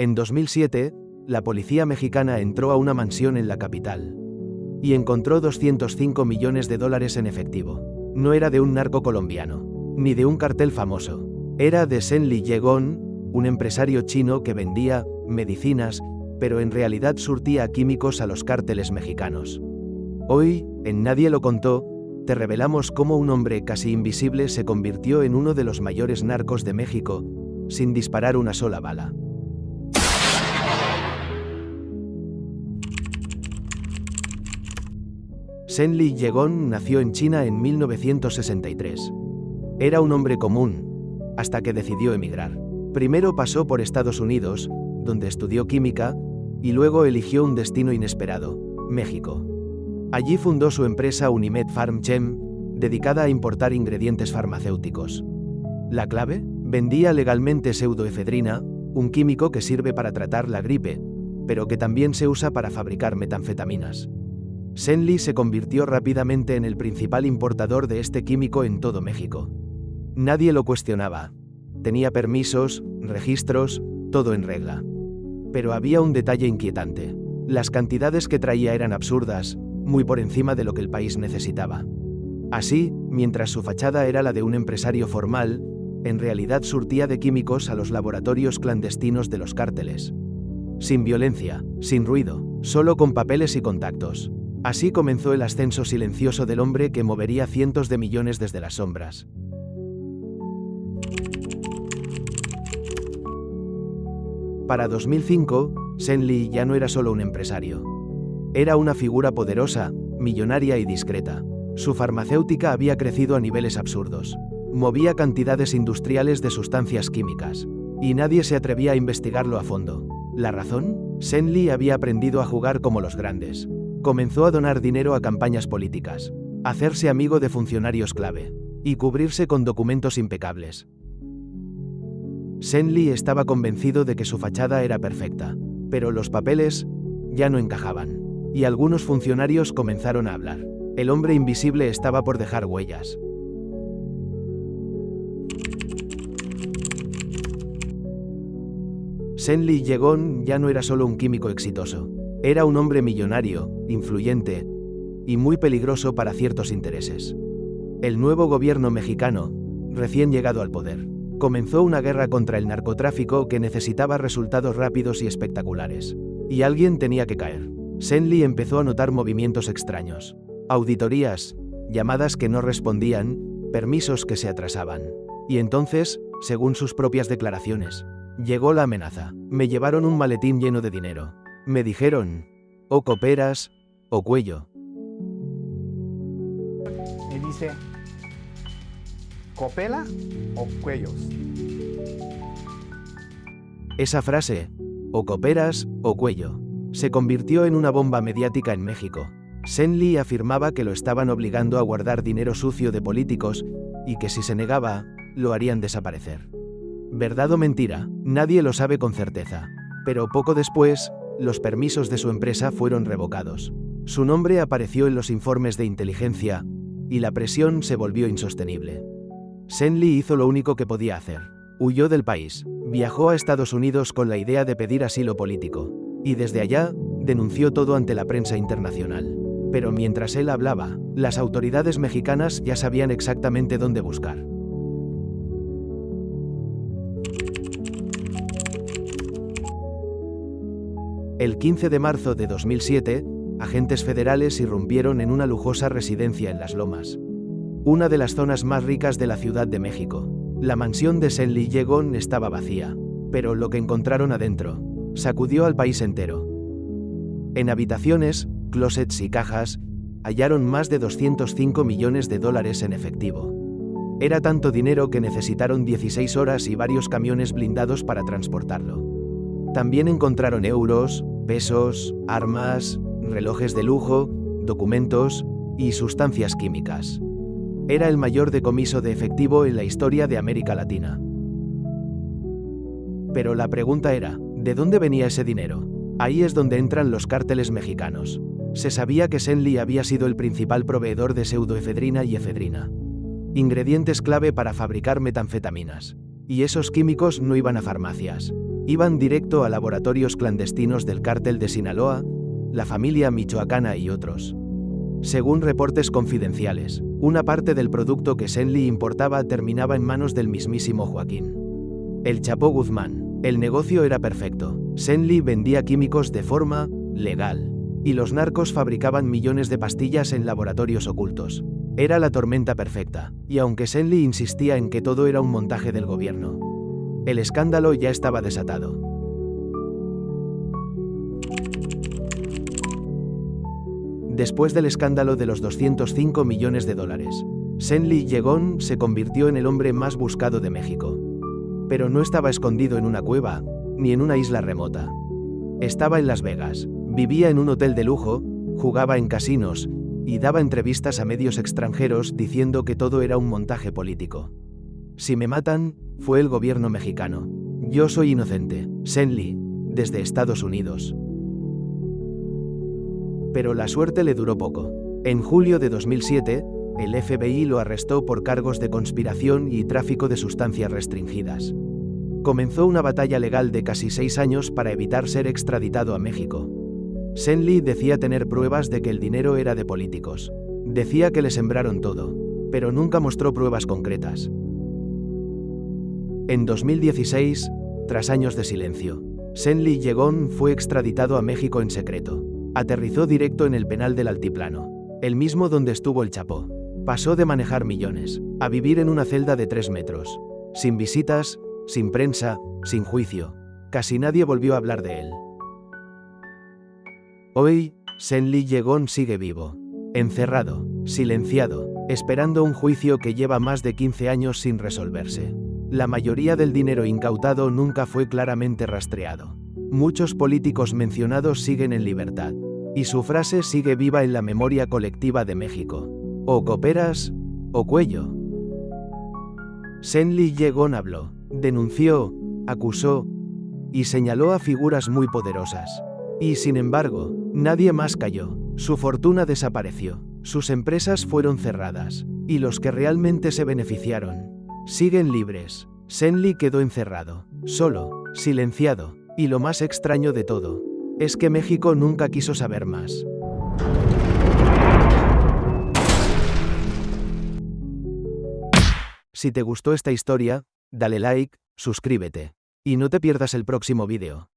En 2007, la policía mexicana entró a una mansión en la capital y encontró $205 millones en efectivo. No era de un narco colombiano, ni de un cartel famoso. Era de Zhen Li Yegong, un empresario chino que vendía medicinas, pero en realidad surtía químicos a los cárteles mexicanos. Hoy, en Nadie lo contó, te revelamos cómo un hombre casi invisible se convirtió en uno de los mayores narcos de México, sin disparar una sola bala. Zhen Li Yegong nació en China en 1963. Era un hombre común, hasta que decidió emigrar. Primero pasó por Estados Unidos, donde estudió química, y luego eligió un destino inesperado, México. Allí fundó su empresa Unimed Pharm Chem, dedicada a importar ingredientes farmacéuticos. ¿La clave? Vendía legalmente pseudoefedrina, un químico que sirve para tratar la gripe, pero que también se usa para fabricar metanfetaminas. Zhen Li se convirtió rápidamente en el principal importador de este químico en todo México. Nadie lo cuestionaba. Tenía permisos, registros, todo en regla. Pero había un detalle inquietante. Las cantidades que traía eran absurdas, muy por encima de lo que el país necesitaba. Así, mientras su fachada era la de un empresario formal, en realidad surtía de químicos a los laboratorios clandestinos de los cárteles. Sin violencia, sin ruido, solo con papeles y contactos. Así comenzó el ascenso silencioso del hombre que movería cientos de millones desde las sombras. Para 2005, Zhen Li ya no era solo un empresario. Era una figura poderosa, millonaria y discreta. Su farmacéutica había crecido a niveles absurdos. Movía cantidades industriales de sustancias químicas. Y nadie se atrevía a investigarlo a fondo. ¿La razón? Zhen Li había aprendido a jugar como los grandes. Comenzó a donar dinero a campañas políticas, hacerse amigo de funcionarios clave, y cubrirse con documentos impecables. Zhen Li estaba convencido de que su fachada era perfecta, pero los papeles ya no encajaban, y algunos funcionarios comenzaron a hablar. El hombre invisible estaba por dejar huellas. Zhen Li Yegong ya no era solo un químico exitoso. Era un hombre millonario, influyente, y muy peligroso para ciertos intereses. El nuevo gobierno mexicano, recién llegado al poder, comenzó una guerra contra el narcotráfico que necesitaba resultados rápidos y espectaculares. Y alguien tenía que caer. Zhen Li empezó a notar movimientos extraños. Auditorías, llamadas que no respondían, permisos que se atrasaban. Y entonces, según sus propias declaraciones, llegó la amenaza. Me llevaron un maletín lleno de dinero. Me dijeron, o cooperas, o cuello. Me dice, ¿coopera o cuellos? Esa frase, o cooperas, o cuello, se convirtió en una bomba mediática en México. Zhen Li afirmaba que lo estaban obligando a guardar dinero sucio de políticos, y que si se negaba, lo harían desaparecer. ¿Verdad o mentira? Nadie lo sabe con certeza. Pero poco después, los permisos de su empresa fueron revocados. Su nombre apareció en los informes de inteligencia, y la presión se volvió insostenible. Zhen Li hizo lo único que podía hacer. Huyó del país, viajó a Estados Unidos con la idea de pedir asilo político, y desde allá, denunció todo ante la prensa internacional. Pero mientras él hablaba, las autoridades mexicanas ya sabían exactamente dónde buscar. El 15 de marzo de 2007, agentes federales irrumpieron en una lujosa residencia en Las Lomas, una de las zonas más ricas de la Ciudad de México. La mansión de Zhen Li Yegong estaba vacía, pero lo que encontraron adentro sacudió al país entero. En habitaciones, closets y cajas, hallaron más de $205 millones en efectivo. Era tanto dinero que necesitaron 16 horas y varios camiones blindados para transportarlo. También encontraron euros, pesos, armas, relojes de lujo, documentos y sustancias químicas. Era el mayor decomiso de efectivo en la historia de América Latina. Pero la pregunta era, ¿de dónde venía ese dinero? Ahí es donde entran los cárteles mexicanos. Se sabía que Zhen Li había sido el principal proveedor de pseudoefedrina y efedrina, ingredientes clave para fabricar metanfetaminas. Y esos químicos no iban a farmacias, Iban directo a laboratorios clandestinos del cártel de Sinaloa, la familia michoacana y otros. Según reportes confidenciales, una parte del producto que Shenli importaba terminaba en manos del mismísimo Joaquín El Chapo Guzmán. El negocio era perfecto. Shenli vendía químicos de forma legal, y los narcos fabricaban millones de pastillas en laboratorios ocultos. Era la tormenta perfecta, y aunque Shenli insistía en que todo era un montaje del gobierno, el escándalo ya estaba desatado. Después del escándalo de los $205 millones, Shenli Yegon se convirtió en el hombre más buscado de México. Pero no estaba escondido en una cueva, ni en una isla remota. Estaba en Las Vegas, vivía en un hotel de lujo, jugaba en casinos, y daba entrevistas a medios extranjeros diciendo que todo era un montaje político. Si me matan, fue el gobierno mexicano. Yo soy inocente. Shenli, desde Estados Unidos. Pero la suerte le duró poco. En julio de 2007, el FBI lo arrestó por cargos de conspiración y tráfico de sustancias restringidas. Comenzó una batalla legal de casi 6 años para evitar ser extraditado a México. Shenli decía tener pruebas de que el dinero era de políticos. Decía que le sembraron todo, pero nunca mostró pruebas concretas. En 2016, tras años de silencio, Shenli Yegon fue extraditado a México en secreto. Aterrizó directo en el penal del Altiplano, el mismo donde estuvo el Chapo. Pasó de manejar millones, a vivir en una celda de 3 metros, sin visitas, sin prensa, sin juicio. Casi nadie volvió a hablar de él. Hoy, Shenli Yegon sigue vivo, encerrado, silenciado, esperando un juicio que lleva más de 15 años sin resolverse. La mayoría del dinero incautado nunca fue claramente rastreado. Muchos políticos mencionados siguen en libertad, y su frase sigue viva en la memoria colectiva de México. O cooperas, o cuello. Shenli Yegon habló, denunció, acusó, y señaló a figuras muy poderosas. Y sin embargo, nadie más cayó. Su fortuna desapareció, sus empresas fueron cerradas, y los que realmente se beneficiaron siguen libres. Shenli quedó encerrado, solo, silenciado, y lo más extraño de todo es que México nunca quiso saber más. Si te gustó esta historia, dale like, suscríbete, y no te pierdas el próximo vídeo.